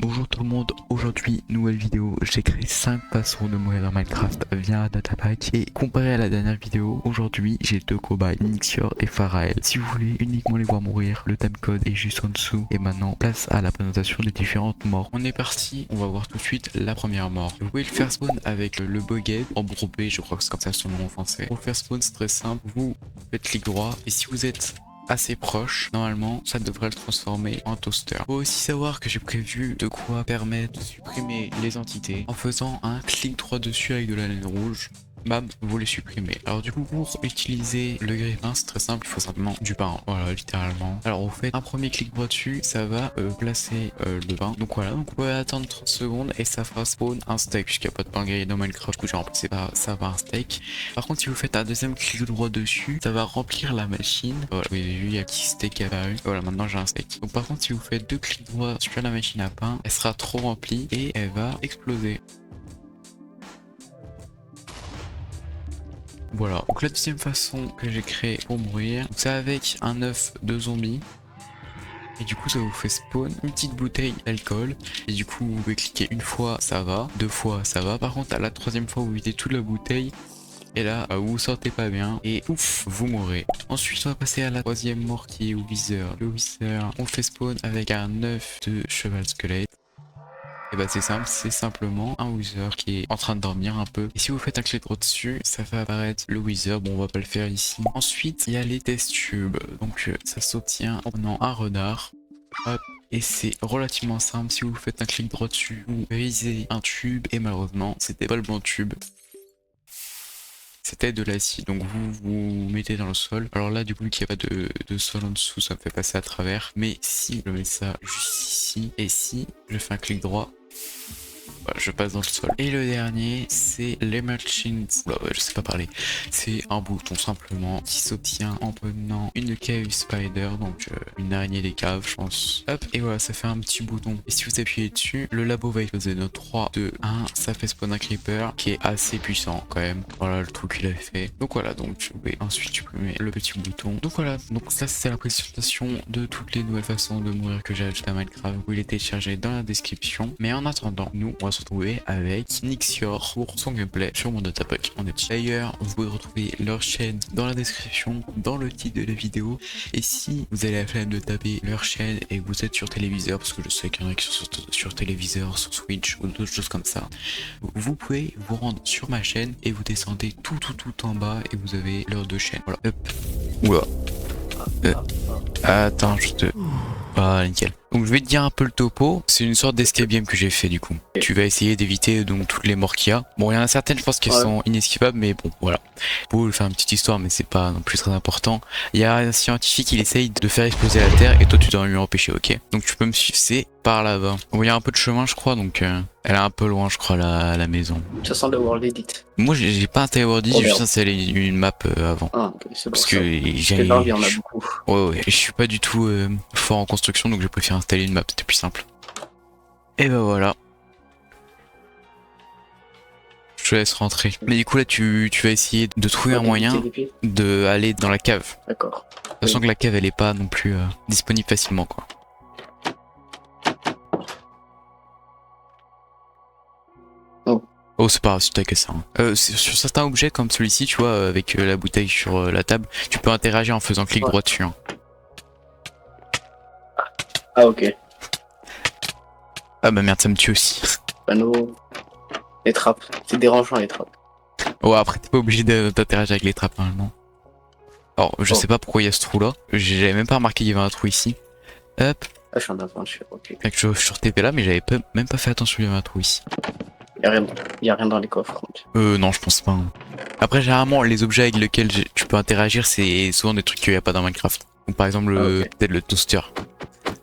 Bonjour tout le monde, aujourd'hui nouvelle vidéo, j'ai créé 5 façons de mourir dans Minecraft via un datapack et comparé à la dernière vidéo, aujourd'hui j'ai deux cobayes, Nixior et Pharaël. Si vous voulez uniquement les voir mourir, le timecode est juste en dessous et maintenant place à la présentation des différentes morts. On est parti, on va voir tout de suite la première mort. Vous pouvez le faire spawn avec le Bughead en embourbé, je crois que c'est comme ça son nom en français. Pour le faire spawn c'est très simple, vous faites clic droit et si vous êtes assez proche, normalement ça devrait le transformer en toaster. Faut aussi savoir que j'ai prévu de quoi permettre de supprimer les entités en faisant un clic droit dessus avec de la laine rouge. Bam, vous les supprimez. Alors du coup pour utiliser le grille-pain c'est très simple, il faut simplement du pain, voilà littéralement. Alors vous faites un premier clic droit dessus, ça va placer le pain. Donc voilà, donc vous pouvez attendre 30 secondes et ça fera spawn un steak puisqu'il n'y a pas de pain grillé dans Minecraft, du coup j'ai remplacé par ça par un steak. Par contre si vous faites un deuxième clic droit dessus, ça va remplir la machine. Voilà, vous avez vu, il y a un petit steak apparu. Voilà, maintenant j'ai un steak. Donc par contre si vous faites deux clics droits sur la machine à pain, elle sera trop remplie et elle va exploser. Voilà, donc la deuxième façon que j'ai créée pour mourir, c'est avec un œuf de zombie. Et du coup ça vous fait spawn une petite bouteille d'alcool. Et du coup vous pouvez cliquer une fois ça va, deux fois ça va. Par contre à la troisième fois vous videz toute la bouteille. Et là vous vous sentez pas bien et ouf vous mourrez. Ensuite on va passer à la troisième mort qui est au Wither. Le Wither on le fait spawn avec un œuf de cheval squelette. Et bah c'est simple, c'est simplement un Wither qui est en train de dormir un peu. Et si vous faites un clic droit dessus, ça fait apparaître le Wither. Bon, on va pas le faire ici. Ensuite, il y a les test tubes. Donc ça s'obtient en prenant un renard. Hop. Et c'est relativement simple. Si vous faites un clic droit dessus, vous brisez un tube. Et malheureusement, c'était pas le bon tube. C'était de l'acide, donc vous mettez dans le sol. Alors là du coup qu'il n'y a pas de sol en dessous, ça me fait passer à travers. Mais si je mets ça juste ici, et si je fais un clic droit, voilà, je passe dans le sol. Et le dernier, c'est l'Emergent. Je sais pas parler. C'est un bouton simplement qui s'obtient en prenant une cave spider, donc une araignée des caves, je pense. Hop, et voilà, ça fait un petit bouton. Et si vous appuyez dessus, le labo va exploser de 3, 2, 1. Ça fait spawn un creeper qui est assez puissant quand même. Voilà le truc qu'il a fait. Donc voilà, donc je vais ensuite supprimer le petit bouton. Donc voilà, donc ça c'est la présentation de toutes les nouvelles façons de mourir que j'ai ajoutées à Minecraft. Vous pouvez les télécharger dans la description. Mais en attendant, nous on va se retrouver avec Nixior pour son gameplay sur mon datapack. On est dessus. D'ailleurs, vous pouvez retrouver leur chaîne dans la description, dans le titre de la vidéo. Et si vous avez la flemme de taper leur chaîne et que vous êtes sur téléviseur, parce que je sais qu'il y en a qui sont sur téléviseur, sur Switch ou d'autres choses comme ça, vous pouvez vous rendre sur ma chaîne et vous descendez tout en bas et vous avez leurs deux chaînes. Voilà. Hop. Oula. Attends, je te... Ah, nickel. Donc je vais te dire un peu le topo. C'est une sorte d'escape game que j'ai fait du coup. Tu vas essayer d'éviter donc toutes les morts qu'il y a. Bon, il y en a certaines, je pense, qui sont inesquivables, mais bon, voilà. Pour vous faire une petite histoire, mais c'est pas non plus très important. Il y a un scientifique, il essaye de faire exploser la Terre et toi tu dois lui empêcher, ok? Donc tu peux me suivre, c'est par là-bas. Bon, il y a un peu de chemin, je crois, donc elle est un peu loin, je crois, la maison. Ça sent le World Edit. Moi, j'ai pas installé Wordy, j'ai juste installé une map avant. Ah, ok, c'est Parce pour que ça. j'ai... Là, il y en a beaucoup. Ouais, je suis pas du tout fort en construction, donc je préfère installer une map, c'était plus simple. Et bah voilà. Je te laisse rentrer. Mais du coup là tu vas essayer de trouver un moyen de aller dans la cave. D'accord. Sachant que la cave elle est pas non plus disponible facilement quoi. Oh c'est pas grave si t'as que ça. Sur certains objets comme celui-ci tu vois avec la bouteille sur la table, tu peux interagir en faisant clic droit dessus. Hein. Ah ok. Ah bah merde ça me tue aussi. Panneau. Les trappes. C'est dérangeant les trappes. Oh après t'es pas obligé d'interagir avec les trappes normalement. Alors je sais pas pourquoi il y a ce trou là. J'avais même pas remarqué qu'il y avait un trou ici. Hop. Ah je suis en aventure, ok. Je suis TP là mais j'avais même pas fait attention qu'il y avait un trou ici. Y a rien dans les coffres. Non je pense pas. Hein. Après généralement les objets avec lesquels tu peux interagir c'est souvent des trucs qu'il n'y a pas dans Minecraft. Donc par exemple peut-être le toaster.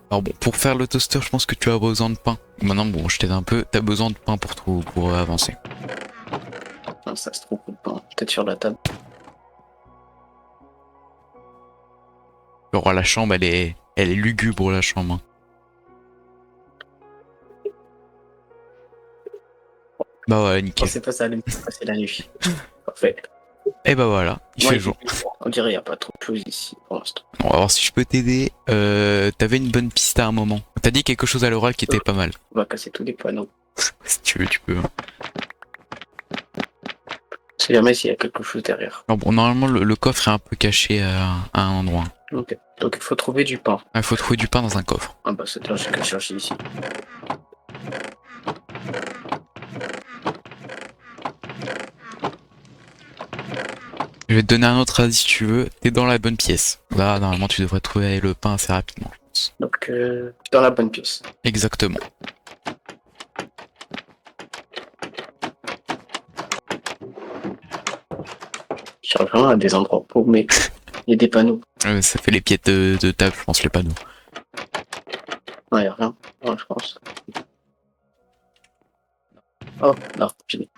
Alors bon pour faire le toaster je pense que tu as besoin de pain. Maintenant bon je t'aide un peu, t'as besoin de pain pour avancer. Non, ça se trouve pas. Peut-être sur la table. Alors la chambre elle est lugubre la chambre. Hein. Bah ouais nickel. C'est pas ça, c'est la nuit. Parfait. Et bah voilà, il fait jour. On dirait y a pas trop de choses ici pour l'instant. On va voir si je peux t'aider. T'avais une bonne piste à un moment. T'as dit quelque chose à l'oral qui était pas mal. On va casser tous les panneaux. Si tu veux, tu peux. Si jamais s'il y a quelque chose derrière. Alors bon, normalement, le coffre est un peu caché à un endroit. Ok. Donc il faut trouver du pain. Il faut trouver du pain dans un coffre. Ah bah c'est là, j'ai qu'à chercher ici. Je vais te donner un autre indice si tu veux. T'es dans la bonne pièce. Là, normalement, tu devrais trouver le pain assez rapidement, je pense. Donc je suis dans la bonne pièce. Exactement. Je cherche vraiment à des endroits paumés. Il y a des panneaux. Ça fait les pièces de table, je pense, les panneaux. Non, il n'y a rien. Ouais, je pense. Oh, là, j'ai mis.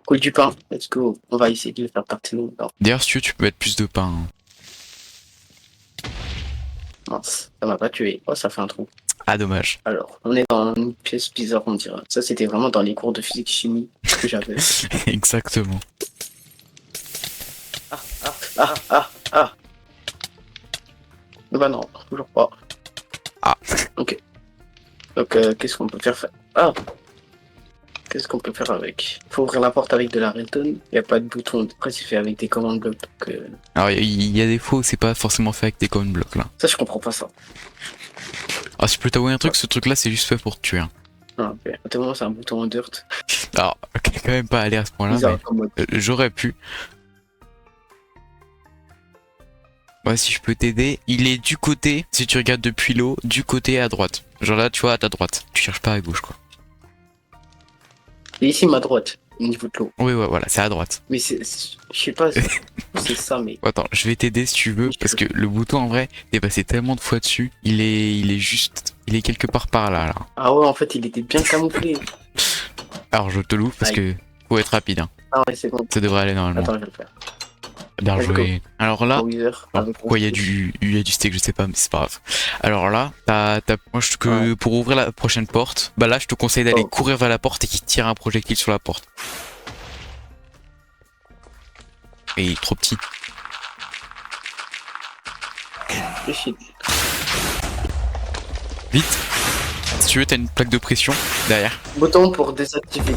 Coule du pain. Let's go. On va essayer de le faire partir. Non, D'ailleurs, si tu peux mettre plus de pain. Hein. mince, ça m'a pas tué. Oh, ça fait un trou. Ah, dommage. Alors, on est dans une pièce bizarre, on dirait. Ça, c'était vraiment dans les cours de physique-chimie que j'avais. Exactement. Ah. Bah non, toujours pas. Ah. Ok. Donc, qu'est-ce qu'on peut faire? Ah. Qu'est-ce qu'on peut faire avec? Faut ouvrir la porte avec de la redstone. Il n'y a pas de bouton. Après, c'est fait avec des commandes blocs. Donc, Alors, il y a des fois où c'est pas forcément fait avec des common blocs, là. ça, je comprends pas ça. Alors, si je peux t'avouer un truc, ce truc-là, c'est juste fait pour te tuer. Hein. Ah, ok. À tout moment, c'est un bouton en dirt. Alors, quand même pas aller à ce point-là, Bizarre mais comme mode. j'aurais pu. Ouais, si je peux t'aider, il est du côté, si tu regardes depuis l'eau, du côté à droite. Genre là, tu vois, à ta droite. Tu cherches pas à gauche, quoi. Et ici, ma droite, au niveau de l'eau. Oui, ouais, voilà, c'est à droite. Mais je sais pas, c'est ça, mais. Attends, je vais t'aider si tu veux, parce que le bouton, en vrai, t'es passé tellement de fois dessus, il est quelque part par là, là. Ah ouais, en fait, il était bien camouflé. Alors, je te loue, parce que faut être rapide, hein. Ah ouais, c'est bon. Ça devrait aller normalement. Attends, je vais le faire. Bien Let's joué. Alors là, Wither, alors, pourquoi il y a du steak, je sais pas, mais c'est pas grave. Alors là, pour ouvrir la prochaine porte, bah là, je te conseille d'aller courir vers la porte et qu'il tire un projectile sur la porte. Et il est trop petit. Vite. Si tu veux, t'as une plaque de pression derrière. Bouton pour désactiver.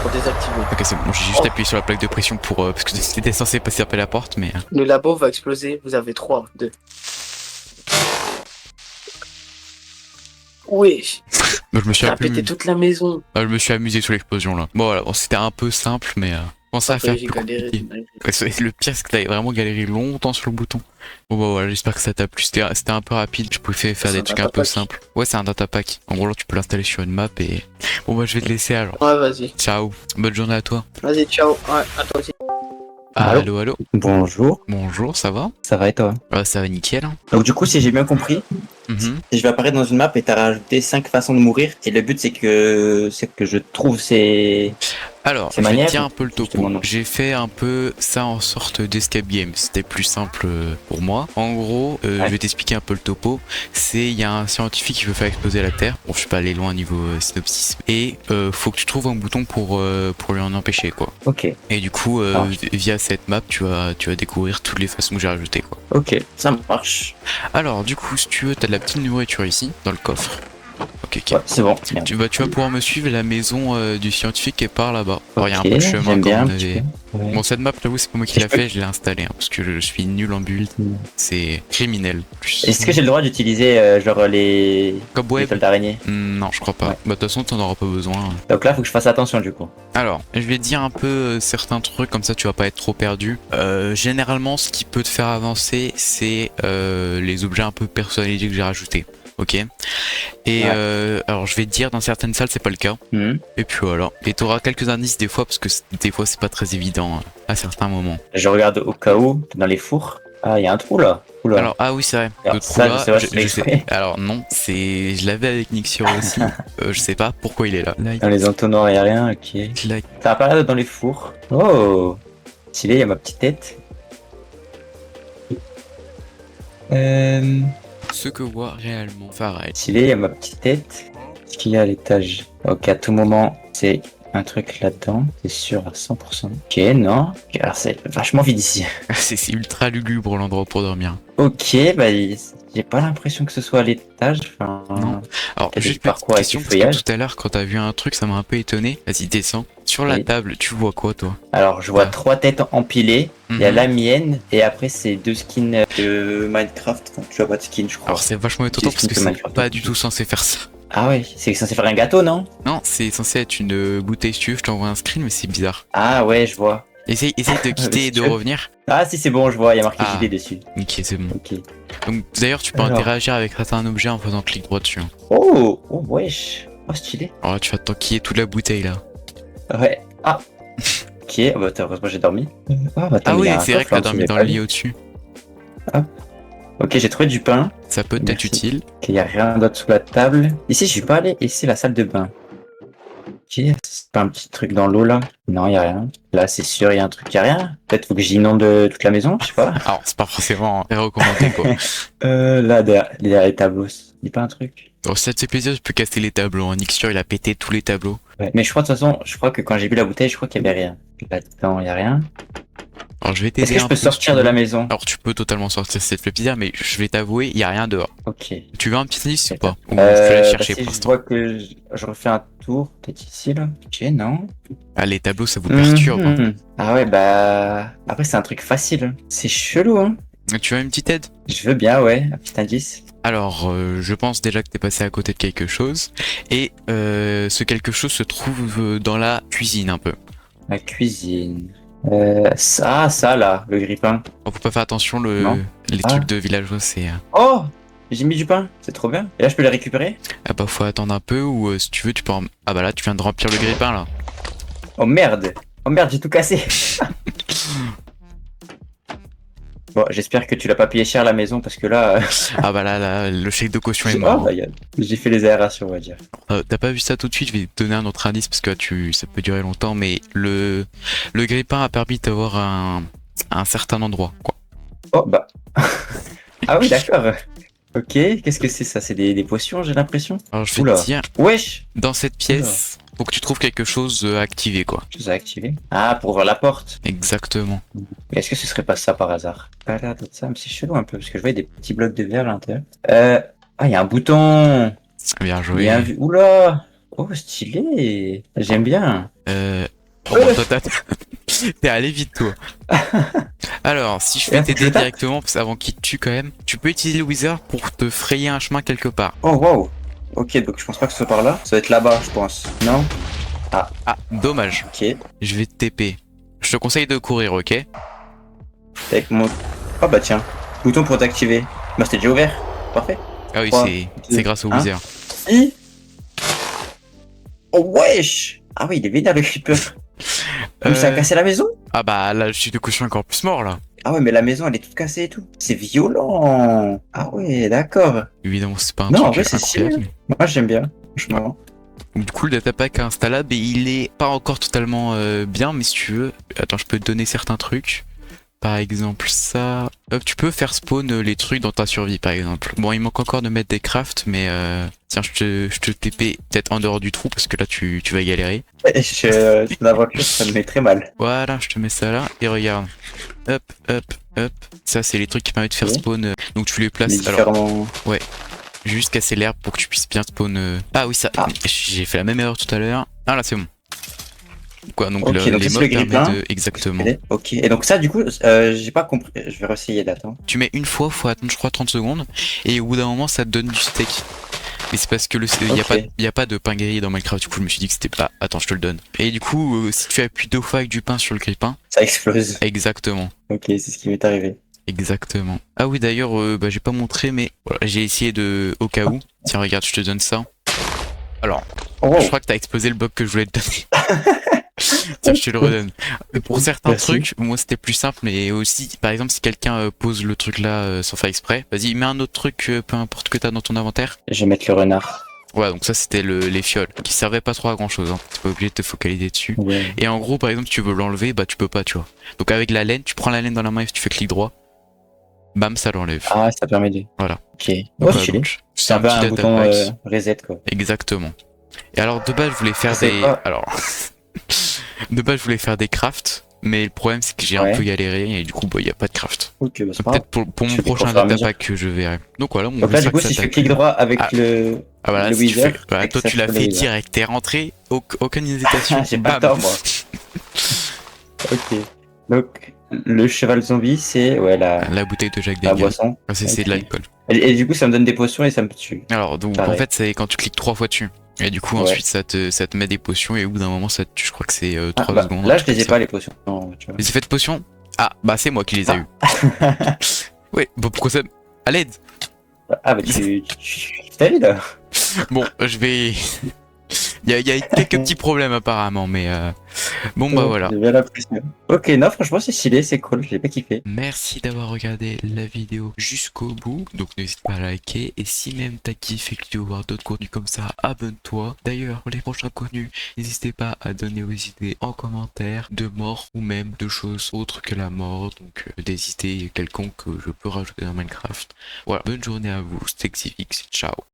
Pour désactiver. Ok, c'est bon, j'ai juste appuyé sur la plaque de pression pour parce que c'était censé passer après la porte, mais. Le labo va exploser. Vous avez 3, 2. Oui. Bah, je me suis Ça a pété toute la maison. je me suis amusé sur l'explosion là. Bon, voilà, bon, c'était un peu simple, mais bon, ça va faire plus compliqué. Le pire, c'est que t'avais vraiment galéré longtemps sur le bouton. Bon bah voilà, j'espère que ça t'a plu. C'était un peu rapide, je pouvais faire des trucs un peu simples. Ouais, c'est un data pack. En gros, là, tu peux l'installer sur une map et. Bon bah, je vais te laisser alors. Ouais, vas-y. Ciao, bonne journée à toi. Vas-y, ciao. Ouais, à toi aussi. Allô, allô. Bonjour. Bonjour, ça va? Ça va et toi? Ça va nickel. Donc du coup, si j'ai bien compris, Mhm. je vais apparaître dans une map et t'as rajouté 5 façons de mourir. Et le but c'est que je trouve ces... Alors, C'est je vais te maniable, dire un peu le topo. justement, non. J'ai fait un peu ça en sorte d'escape game. C'était plus simple pour moi. En gros, je vais t'expliquer un peu le topo. Il y a un scientifique qui veut faire exploser la Terre. Bon, je suis pas allé loin niveau synopsis. Et faut que tu trouves un bouton pour lui en empêcher, quoi. Ok, Et du coup, via cette map, tu vas découvrir toutes les façons que j'ai rajoutées, quoi. ok, ça marche. Alors, du coup, si tu veux, t'as de la petite nourriture ici, dans le coffre. Ok, ok. Ouais, c'est bon. Merde. Tu vas pouvoir me suivre, la maison du scientifique est par là-bas. Alors, il y a un Ok, peu de chemin j'aime comme bien on un petit avait. peu. Ouais. Bon, cette map, j'avoue, c'est pas moi qui l'a fait, je l'ai installée, hein, parce que je suis nul en build. C'est criminel. Plus. Est-ce que j'ai le droit d'utiliser genre les Cobweb? toiles d'araignée? Non, je crois pas. Ouais. Bah, de toute façon, t'en auras pas besoin. Donc là, faut que je fasse attention du coup. Alors, je vais te dire un peu certains trucs, comme ça tu vas pas être trop perdu. Généralement, ce qui peut te faire avancer, c'est les objets un peu personnalisés que j'ai rajoutés. Ok. Et alors je vais te dire, dans certaines salles c'est pas le cas. Et puis voilà. Et t'auras quelques indices des fois parce que des fois c'est pas très évident à certains moments. Je regarde au cas où dans les fours. Ah, il y a un trou là. Oula. Alors ah oui c'est vrai. Alors, Le trou ça, là, je sais pas si c'est exprès. Alors non, je l'avais avec Nixure aussi. Je sais pas pourquoi il est là. Dans les entonnoirs il y a rien. Ok. Là, Ça apparaît dans les fours. Oh, stylé, il y a ma petite tête. ce que voit réellement Farrell. Stylé, il y a ma petite tête. Ce qu'il y a à l'étage. Ok, à tout moment, c'est un truc là-dedans, c'est sûr à 100%. Ok, non. Ok, alors c'est vachement vide ici. C'est ultra lugubre l'endroit pour dormir. Ok, bah j'ai pas l'impression que ce soit à l'étage. Enfin, Non. Alors, il y a des juste petite parcours avec question, du parce que feuillage. tout à l'heure, quand t'as vu un truc, ça m'a un peu étonné. Vas-y, descends. Sur la Oui. table, tu vois quoi, toi? Alors je vois Ah. 3 têtes empilées. Il y a Mhm. la mienne et après c'est 2 skins de Minecraft. Enfin, tu vois pas de skin, je crois. Alors, c'est vachement étonnant J'ai parce que skin c'est Minecraft. pas du tout censé faire ça. Ah ouais, c'est censé faire un gâteau, non? Non, c'est censé être une bouteille, si tu veux, je t'envoie un screen, mais c'est bizarre. Ah ouais, je vois. Essaye de quitter et de tu veux. revenir. Ah si c'est bon, je vois, il y a marqué Ah. JD dessus. Ok, c'est bon. Ok. Donc, d'ailleurs, tu peux Alors. interagir avec certains objets en faisant clic droit dessus. Oh, oh wesh. Oh stylé. Alors là, tu vas t'enquiller toute la bouteille, là. Ouais. Ah. Ok, bah heureusement j'ai dormi. Ah, bah, attends, Ah mais il oui, y a un c'est vrai que coffre, t'as hein, dormi je dans l'ai le pas lit vu. au-dessus. Ok, j'ai trouvé du pain. Ça peut être Merci. utile. Ok, il y a rien d'autre sous la table. Ici, je suis pas allé. Ici, la salle de bain. Ok, c'est pas un petit truc dans l'eau là? Non, il y a rien. Là, c'est sûr, il y a un truc, il y a rien. Peut-être faut que j'inonde toute la maison, je sais pas. Alors, c'est pas forcément très recommandé, quoi. Là, derrière les tableaux, il pas un truc. Alors, si ça te fait plaisir, tu peux casser les tableaux. En Nixture, il a pété tous les tableaux. Ouais. Mais je crois de toute façon, je crois que quand j'ai vu la bouteille, je crois qu'il y avait rien. Là-dedans, il y a rien. Alors, je vais Est-ce t'aider que je un peux peu, si sortir tu de la veux. maison? Alors, tu peux totalement sortir si ça te fait plaisir, mais je vais t'avouer, il y a rien dehors. Ok. Tu veux un petit indice ou pas? Ou je te Bah, laisse chercher si pour je l'instant. vois que je refais un tour, peut-être ici là. Ok, non. Ah, les tableaux, ça vous perturbe. Hein. Mhm. Ah ouais, bah. Après, c'est un truc facile, hein. C'est chelou, hein. Tu veux une petite aide? Je veux bien, ouais. Un petit indice. Alors, je pense déjà que t'es passé à côté de quelque chose. Et ce quelque chose se trouve dans la cuisine un peu. La cuisine. Ça là, le grille-pain. Oh, faut pas faire attention, Non. les Ah. trucs de villageois, c'est... Oh! J'ai mis du pain, c'est trop bien. Et là, je peux les récupérer? Ah bah, faut attendre un peu, ou si tu veux, tu peux... Ah bah là, tu viens de remplir le grille-pain, là. Oh merde! Oh merde, j'ai tout cassé! Bon, j'espère que tu l'as pas payé cher la maison parce que là. Ah bah là, le chèque de caution est Oh, mort. bah, j'ai fait les aérations, on va dire. T'as pas vu ça tout de suite, je vais te donner un autre indice parce que ça peut durer longtemps, mais le grille-pain a permis d'avoir un certain endroit, quoi. Oh bah. Ah oui, d'accord. Ok, qu'est-ce que c'est ça? C'est des potions, j'ai l'impression. Alors je vais Oula. te dire, Wesh! dans cette pièce, faut que tu trouves quelque chose activé, quoi. Je les ai activés. Ah, pour ouvrir la porte. Exactement. Est-ce que ce serait pas ça par hasard? Pas l'air d'être ça, mais c'est chelou un peu parce que je voyais des petits blocs de verre à l'intérieur. Ah, il y a un bouton! Bien joué. Bien vu. Oula! Oh, stylé! J'aime bien. Oh, bon, toi, t'es allé vite, toi. Alors, si je Et là, vais faut que t'aider je tape directement, parce qu'avant qu'il te tue quand même, tu peux utiliser le wizard pour te frayer un chemin quelque part. Oh, wow! Ok, donc je pense pas que ce soit par là. Ça va être là-bas, je pense. Non? Ah, dommage. Ok. Je vais te TP. Je te conseille de courir, ok? Avec mon. Oh bah tiens. Bouton pour t'activer. Bah c'était déjà ouvert. Parfait. Ah oui, 3, c'est grâce au 1. wizard. Si. Oh wesh! Ah oui, il est vénère le creeper. Mais ça a cassé la maison? Ah bah là, je suis de caution encore plus mort là. Ah ouais, mais la maison elle est toute cassée et tout. C'est violent. Ah ouais, d'accord. Évidemment, c'est pas un Non, en truc vrai, c'est incroyable. stylé. Moi j'aime bien, franchement. Donc, du coup, le datapack est installable et il est pas encore totalement bien, mais si tu veux, attends, je peux te donner certains trucs. Par exemple, ça. Hop, tu peux faire spawn les trucs dans ta survie, par exemple. Bon, il manque encore de mettre des crafts, mais tiens, je te TP peut-être en dehors du trou parce que là, tu vas galérer. Ton aventure, ça me met très mal. Voilà, je te mets ça là et regarde. Hop, hop, hop. Ça, c'est les trucs qui permettent de faire Ok. spawn. Donc, tu les Les places. Alors, différents. juste casser l'herbe pour que tu puisses bien spawn. Ah oui, ça. Ah. J'ai fait la même erreur tout à l'heure. Ah là, c'est bon. Quoi, donc, Ok, donc les c'est mobs le grille-pain. permettent de. Exactement. Ok, et donc ça, du coup, j'ai pas compris. Je vais réessayer d'attendre. Tu mets une fois, faut attendre, je crois, 30 secondes. Et au bout d'un moment, ça te donne du steak. Et c'est parce que y a pas de pain grillé dans Minecraft. Du coup, je me suis dit que c'était pas. Attends, je te le donne. Et du coup, si tu appuies 2 fois avec du pain sur le grille-pain. Ça explose. Exactement. Ok, c'est ce qui m'est arrivé. Exactement. Ah oui, d'ailleurs, j'ai pas montré, mais voilà, j'ai essayé de. Au cas où. Tiens, regarde, je te donne ça. Alors, Oh, je crois que t'as explosé le bloc que je voulais te donner. Tiens, je te le redonne. Pour certains Merci. trucs, moi c'était plus simple, mais aussi, par exemple, si quelqu'un pose le truc là sans faire exprès, vas-y, mets un autre truc, peu importe que t'as dans ton inventaire. je vais mettre le renard. Ouais, donc ça c'était les fioles, qui servaient pas trop à grand chose, hein. T'es pas obligé de te focaliser dessus. Ouais. Et en gros, par exemple, si tu veux l'enlever, bah tu peux pas, tu vois. Donc avec la laine, tu prends la laine dans la main et tu fais clic droit, bam, ça l'enlève. Ah, ça permet de. Voilà. Ok. Donc, Oh, voilà, stylé. donc, c'est C'est un peu un petit bouton datapack. reset, quoi. Exactement. Et alors de base, je voulais faire C'est des. quoi Alors, De base, je voulais faire des crafts, mais le problème c'est que j'ai un Ouais. peu galéré et du coup, bah, il n'y a pas de craft. Ok, bah c'est pas Peut-être grave. pour Tu mon fais des prochain courses à mesure. datapack que je verrai. Donc voilà, mon Donc là, du sac coup, si je fais s'attaque. clic droit avec Ah. le Ah voilà, le si tu wither, fais. Voilà, et que toi ça tu l'as sur le fait wither. direct, t'es rentré, aucune hésitation. J'ai pas le bam. temps, moi. Ok. Donc, le cheval zombie, c'est ouais, La bouteille de Jack la Daniel. boisson. Ah, c'est de Ok. l'alcool. Et du coup, ça me donne des potions et ça me tue. Alors, donc en Pareil. fait, c'est quand tu cliques 3 fois dessus. Et du coup, Ouais. ensuite, ça te met des potions et au bout d'un moment, ça te tue. Je crois que c'est 3 Ah, bah, secondes. là, un je truc les ai comme pas, ça. les potions. Non, tu vois. Les effets de potions. Ah, bah c'est moi qui les ai eu. Ouais, bah pourquoi ça. À l'aide. Ah, bah tu t'as vu là. Bon, je vais. Il y a quelques petits problèmes apparemment, mais bon bah voilà. J'ai bien l'impression. Ok, non, franchement, c'est stylé, c'est cool, j'ai pas kiffé. Merci d'avoir regardé la vidéo jusqu'au bout, donc n'hésite pas à liker, et si même t'as kiffé que tu veux voir d'autres contenus comme ça, abonne-toi. D'ailleurs, pour les prochains contenus, n'hésitez pas à donner vos idées en commentaire de mort ou même de choses autres que la mort, donc des idées quelconques que je peux rajouter dans Minecraft. Voilà, bonne journée à vous, c'était Xivix, ciao.